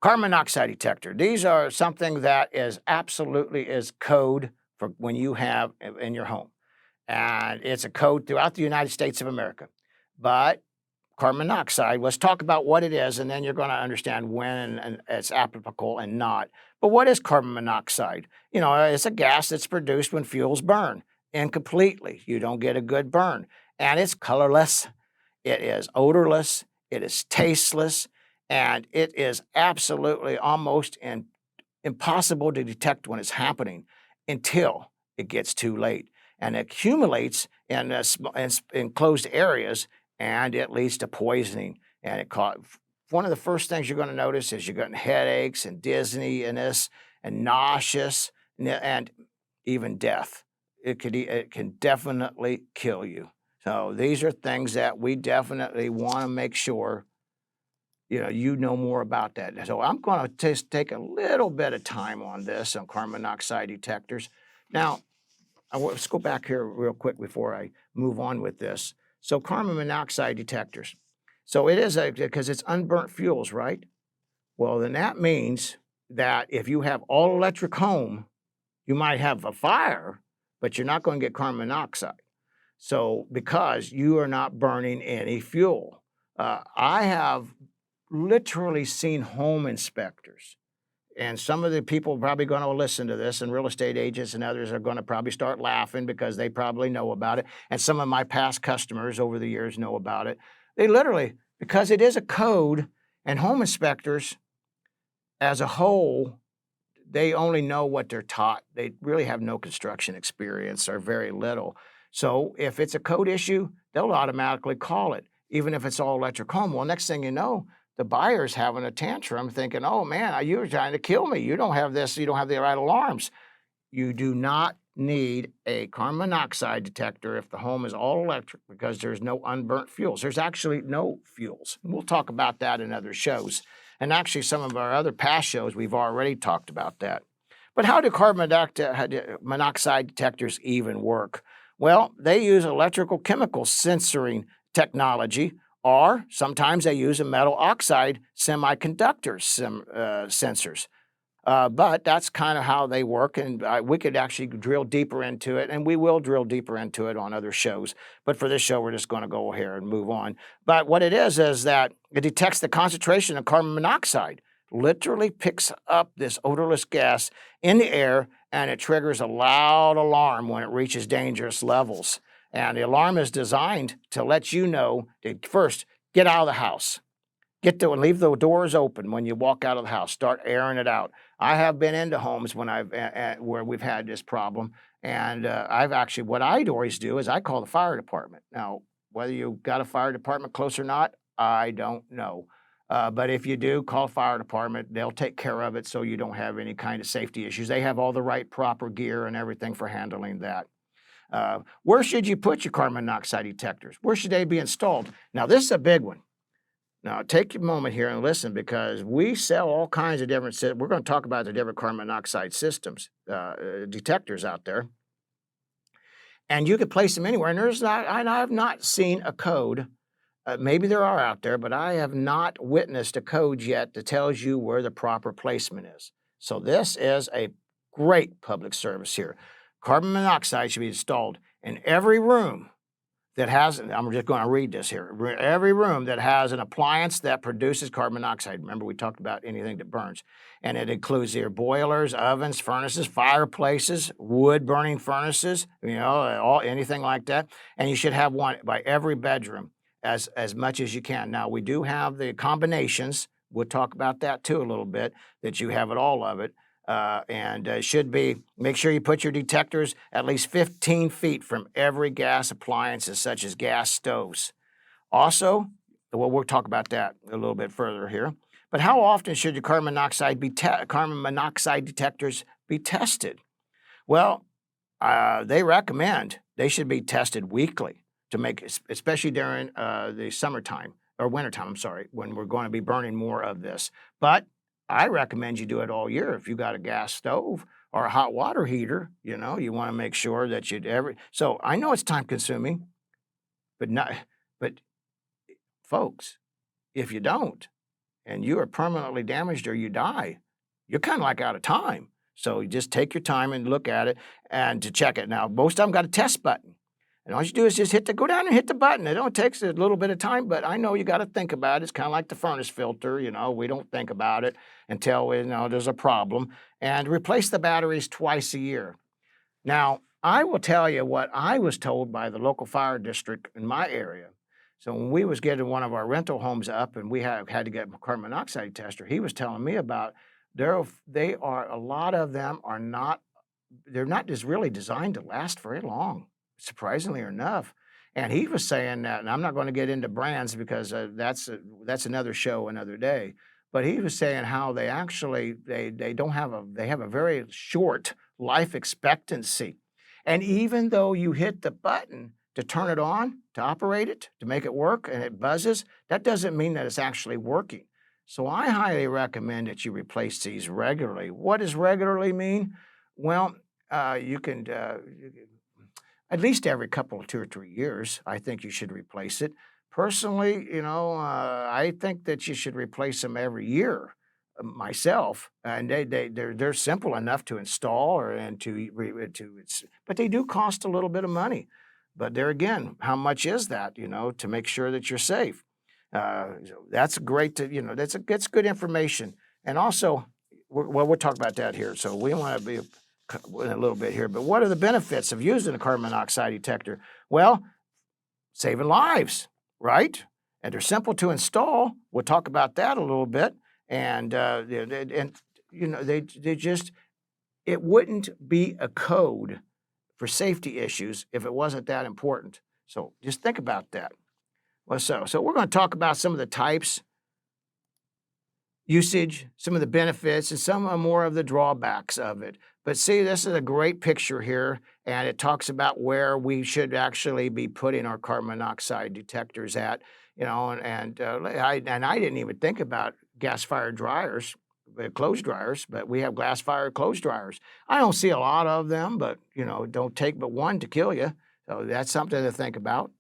Carbon monoxide detector. These are something that is absolutely is code for when you have in your home. And it's a code throughout the United States of America. But carbon monoxide, let's talk about what it is, and then you're going to understand when and it's applicable and not. But what is carbon monoxide? You know, it's a gas that's produced when fuels burn incompletely. You don't get a good burn. And it's colorless, it is odorless, it is tasteless, and it is absolutely almost impossible to detect when it's happening until it gets too late. And it accumulates in enclosed areas, and it leads to poisoning. And one of the first things you're going to notice is you're getting headaches and dizziness and nauseous and even death. It can definitely kill you. So these are things that we definitely want to make sure you know more about that. So I'm going to just take a little bit of time on this on carbon monoxide detectors. Now, let's go back here real quick before I move on with this. So carbon monoxide detectors. So it is because it's unburnt fuels, right? Well, then that means that if you have all electric home, you might have a fire, but you're not going to get carbon monoxide. So because you are not burning any fuel. I have literally seen home inspectors. And some of the people are probably going to listen to this, and real estate agents and others are going to probably start laughing because they probably know about it. And some of my past customers over the years know about it. They literally, because it is a code, and home inspectors as a whole, they only know what they're taught. They really have no construction experience or very little. So if it's a code issue, they'll automatically call it, even if it's all electric home. Well, next thing you know, the buyer's having a tantrum thinking, oh man, you're trying to kill me. You don't have this, you don't have the right alarms. You do not need a carbon monoxide detector if the home is all electric because there's no unburnt fuels. There's actually no fuels. We'll talk about that in other shows. And actually some of our other past shows, we've already talked about that. But how do carbon monoxide detectors even work? Well, they use electrical chemical sensoring technology, or sometimes they use a metal oxide semiconductor sensors. But that's kind of how they work, and we could actually drill deeper into it, and we will drill deeper into it on other shows. But for this show, we're just going to go here and move on. But what it is that it detects the concentration of carbon monoxide, literally picks up this odorless gas in the air, and it triggers a loud alarm when it reaches dangerous levels. And the alarm is designed to let you know to first get out of the house. Leave the doors open when you walk out of the house. Start airing it out. I have been into homes when where we've had this problem, and what I always do is I call the fire department. Now, whether you got a fire department close or not, I don't know. But if you do, call fire department. They'll take care of it so you don't have any kind of safety issues. They have all the right proper gear and everything for handling that. Where should you put your carbon monoxide detectors? Where should they be installed? Now, this is a big one. Now, take a moment here and listen because we sell all kinds of different systems. We're going to talk about the different carbon monoxide systems, detectors out there. And you can place them anywhere. And I have not seen a code. Maybe there are out there, but I have not witnessed a code yet that tells you where the proper placement is. So this is a great public service here. Carbon monoxide should be installed in every room that has, I'm just going to read this here, every room that has an appliance that produces carbon monoxide. Remember, we talked about anything that burns. And it includes your boilers, ovens, furnaces, fireplaces, wood-burning furnaces, anything like that. And you should have one by every bedroom as much as you can. Now, we do have the combinations. We'll talk about that too a little bit, that you have all of it. Should be, make sure you put your detectors at least 15 feet from every gas appliances, such as gas stoves. Also, we'll talk about that a little bit further here. But how often should your carbon monoxide detectors be tested? Well, they recommend they should be tested weekly to make, especially during the summertime or wintertime, when we're going to be burning more of this. But I recommend you do it all year. If you got a gas stove or a hot water heater, you want to make sure that so I know it's time consuming, but folks, if you don't, and you are permanently damaged or you die, you're kind of like out of time. So you just take your time and look at it and to check it. Now, most of them got a test button. And all you do is just go down and hit the button. It only takes a little bit of time, but I know you got to think about it. It's kind of like the furnace filter. We don't think about it until there's a problem. And replace the batteries twice a year. Now, I will tell you what I was told by the local fire district in my area. So when we was getting one of our rental homes up and we had to get a carbon monoxide tester, he was telling me about a lot of them are not, they're not just really designed to last very long, surprisingly enough. And he was saying that, and I'm not going to get into brands because that's another show, another day. But he was saying how they actually they have a very short life expectancy. And even though you hit the button to turn it on, to operate it, to make it work, and it buzzes, that doesn't mean that it's actually working. So I highly recommend that you replace these regularly. What does regularly mean? Well, you can at least every couple of 2 or 3 years, I think you should replace it. Personally, I think that you should replace them every year myself, and they're simple enough to install but they do cost a little bit of money. But there again, how much is that? To make sure that you're safe. So that's great that's good information. And also, we'll talk about that here. So we want to be in a little bit here. But what are the benefits of using a carbon monoxide detector? Well, saving lives, right? And they're simple to install. We'll talk about that a little bit. And it wouldn't be a code for safety issues if it wasn't that important. So just think about that. Well, so we're going to talk about some of the types, usage, some of the benefits, and some more of the drawbacks of it. But see, this is a great picture here, and it talks about where we should actually be putting our carbon monoxide detectors at. I didn't even think about gas-fired dryers, clothes dryers, but we have glass-fired clothes dryers. I don't see a lot of them, but don't take but one to kill you. So that's something to think about.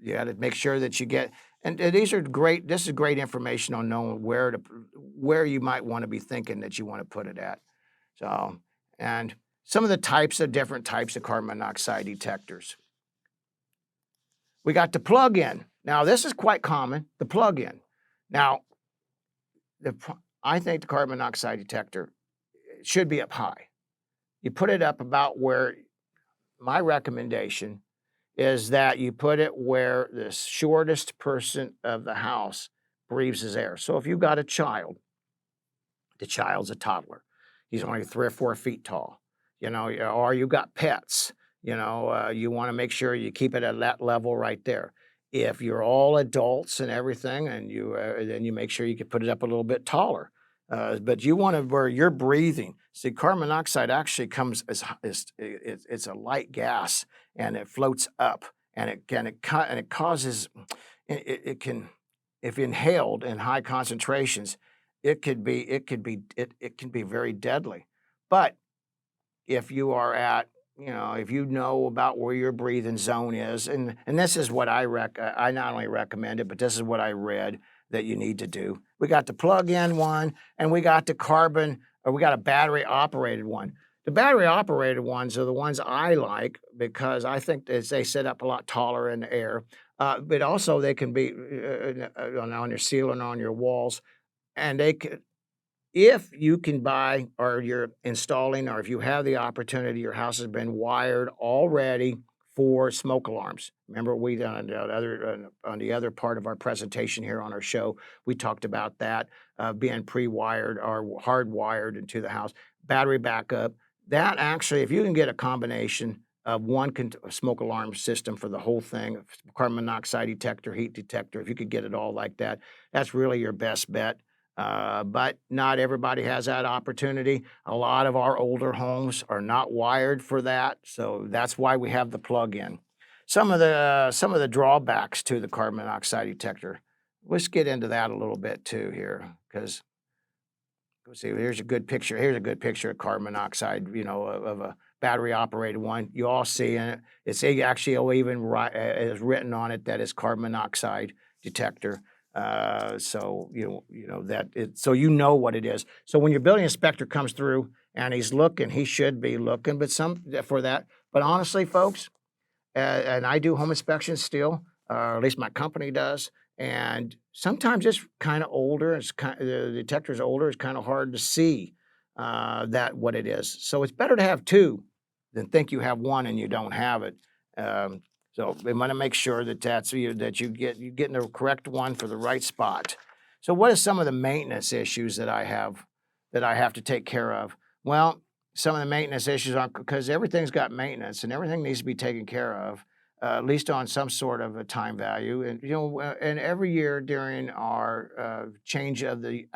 You got to make sure that you get, and these are great. This is great information on knowing where you might want to be thinking that you want to put it at. So, and some of the different types of carbon monoxide detectors. We got the plug-in. Now, this is quite common, the plug-in. Now, I think the carbon monoxide detector should be up high. You put it up about where my recommendation is that you put it where the shortest person of the house breathes his air. So if you've got a child, the child's a toddler. He's only 3 or 4 feet tall, or you've got pets, you want to make sure you keep it at that level right there. If you're all adults and everything, and then you make sure you can put it up a little bit taller. But you want to where you're breathing. See, carbon monoxide actually comes it's a light gas, and it floats up, and it causes it can, if inhaled in high concentrations, it can be very deadly. But if you are at if you know about where your breathing zone is, and this is what I not only recommend it, but this is what I read that you need to do. We got the plug-in one, and we got we got a battery-operated one. The battery-operated ones are the ones I like because I think they sit up a lot taller in the air, but also they can be on your ceiling, on your walls, and they can, if you can buy or you're installing, or if you have the opportunity, your house has been wired already for smoke alarms. Remember, we on the other part of our presentation here on our show, we talked about that being pre-wired or hardwired into the house. Battery backup. That actually, if you can get a combination of one smoke alarm system for the whole thing, carbon monoxide detector, heat detector, if you could get it all like that, that's really your best bet. But not everybody has that opportunity. A lot of our older homes are not wired for that, so that's why we have the plug-in. Some of the drawbacks to the carbon monoxide detector. Let's get into that a little bit too here, because see, here's a good picture. Here's a good picture of carbon monoxide, of a battery-operated one. You all see in it. It's actually even is written on it that it's carbon monoxide detector. So so you know what it is. So when your building inspector comes through and he's looking, he should be looking, but for that. But honestly, folks, and I do home inspections still, or at least my company does. And sometimes it's kind of older. The detector's older. It's kind of hard to see that what it is. So it's better to have two than think you have one and you don't have it. So we want to make sure that you getting the correct one for the right spot. So what are some of the maintenance issues that I have to take care of? Well, some of the maintenance issues are because everything's got maintenance and everything needs to be taken care of, at least on some sort of a time value. And and every year during our change of the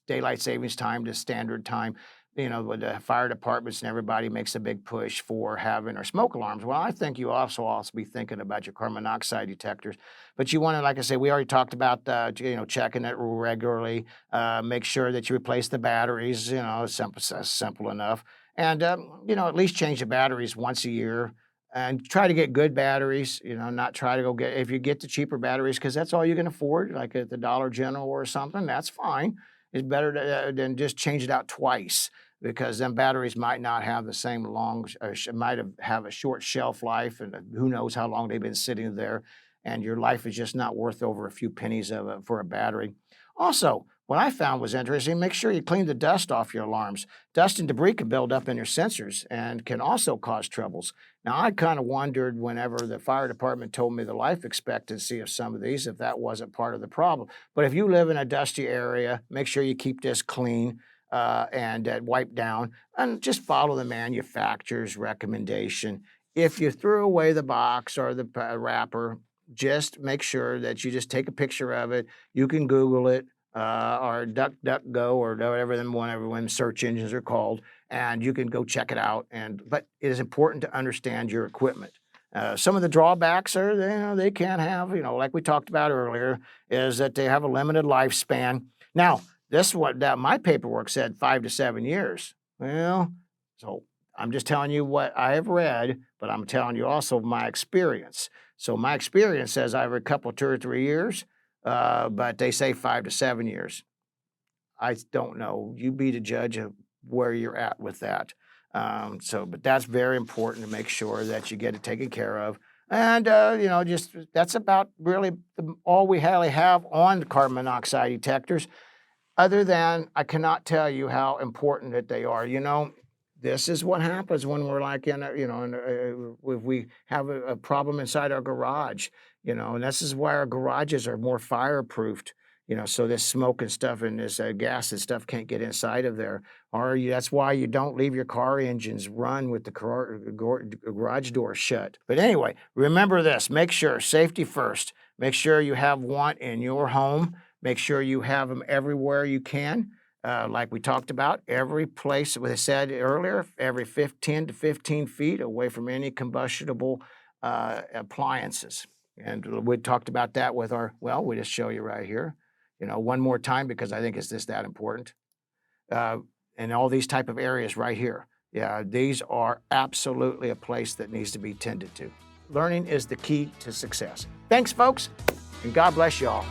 daylight savings time to standard time, with the fire departments and everybody makes a big push for having our smoke alarms. Well, I think you also be thinking about your carbon monoxide detectors, but you want to, like I say, we already talked about, checking it regularly. Make sure that you replace the batteries. Simple enough, and at least change the batteries once a year. And try to get good batteries, not try to go get, if you get the cheaper batteries, because that's all you can afford, like at the Dollar General or something, that's fine. It's better than just change it out twice, because then batteries might not have the same might have a short shelf life, and who knows how long they've been sitting there, and your life is just not worth over a few pennies for a battery. Also, what I found was interesting, make sure you clean the dust off your alarms. Dust and debris can build up in your sensors and can also cause troubles. Now, I kind of wondered whenever the fire department told me the life expectancy of some of these, if that wasn't part of the problem. But if you live in a dusty area, make sure you keep this clean and wiped down, and just follow the manufacturer's recommendation. If you threw away the box or the wrapper, just make sure that you just take a picture of it. You can Google it or DuckDuckGo or whatever when search engines are called, and you can go check it out. But it is important to understand your equipment. Some of the drawbacks are, they can have, like we talked about earlier, is that they have a limited lifespan. Now, that my paperwork said 5 to 7 years. Well, so I'm just telling you what I have read, but I'm telling you also my experience. So my experience says I have a couple, 2 or 3 years, but they say 5 to 7 years. I don't know. You be the judge of where you're at with that. But that's very important to make sure that you get it taken care of. And, just that's about really all we really have on the carbon monoxide detectors, other than I cannot tell you how important that they are. This is what happens when we're like if we have a problem inside our garage, and this is why our garages are more fireproofed, so this smoke and stuff and this gas and stuff can't get inside of there. That's why you don't leave your car engines run with the garage door shut. But anyway, remember this, make sure safety first. Make sure you have one in your home. Make sure you have them everywhere you can. Like we talked about, every place, as I said earlier, every 10 to 15 feet away from any combustible appliances. And we talked about that with we just show you right here, one more time, because I think it's just that important. And all these type of areas right here. Yeah, these are absolutely a place that needs to be tended to. Learning is the key to success. Thanks, folks, and God bless you all.